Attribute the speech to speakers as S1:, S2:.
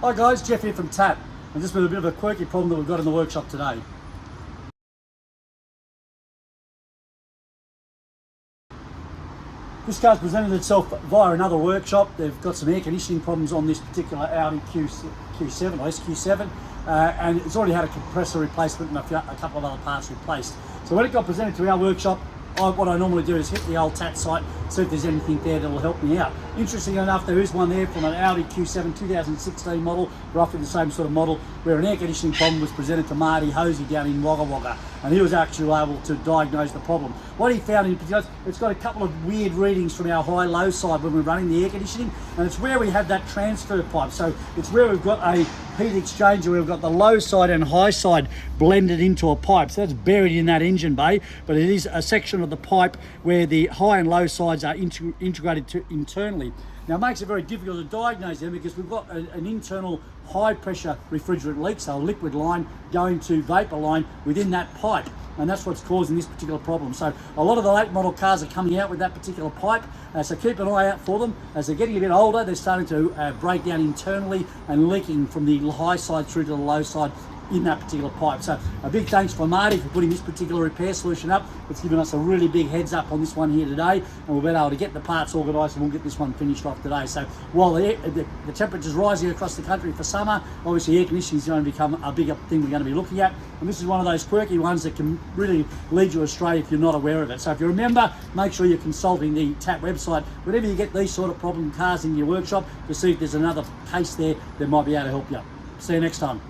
S1: Hi guys, Jeff here from TAP, and just with a bit of a quirky problem that we've got in the workshop today. This car's presented itself via another workshop. They've got some air conditioning problems on this particular Audi Q7 or SQ7, and it's already had a compressor replacement and a couple of other parts replaced. So when it got presented to our workshop, what I normally do is hit the old TAT site, see if there's anything there that will help me out. Interestingly enough, there is one there from an Audi Q7 2016 model, roughly the same sort of model, where an air conditioning problem was presented to Marty Hosey down in Wagga Wagga, and he was actually able to diagnose the problem. What he found in particular, it's got a couple of weird readings from our high-low side when we're running the air conditioning, and it's where we have that transfer pipe. So it's where we've got a heat exchanger where we've got the low side and high side blended into a pipe. So that's buried in that engine bay, but it is a section of the pipe where the high and low sides are integrated internally. Now it makes it very difficult to diagnose them because we've got an internal high pressure refrigerant leak, so a liquid line going to vapor line within that pipe, and that's what's causing this particular problem. So a lot of the late model cars are coming out with that particular pipe, so keep an eye out for them. As they're getting a bit older, they're starting to break down internally and leaking from the high side through to the low side in that particular pipe. So a big thanks for Marty for putting this particular repair solution up. It's given us a really big heads up on this one here today, and we've been able to get the parts organised, and we'll get this one finished off today. So while the temperature's rising across the country for summer, obviously air conditioning is going to become a bigger thing we're going to be looking at, and this is one of those quirky ones that can really lead you astray if you're not aware of it. So if you're a member, make sure you're consulting the TAP website whenever you get these sort of problem cars in your workshop to see if there's another case there that might be able to help you. See you next time.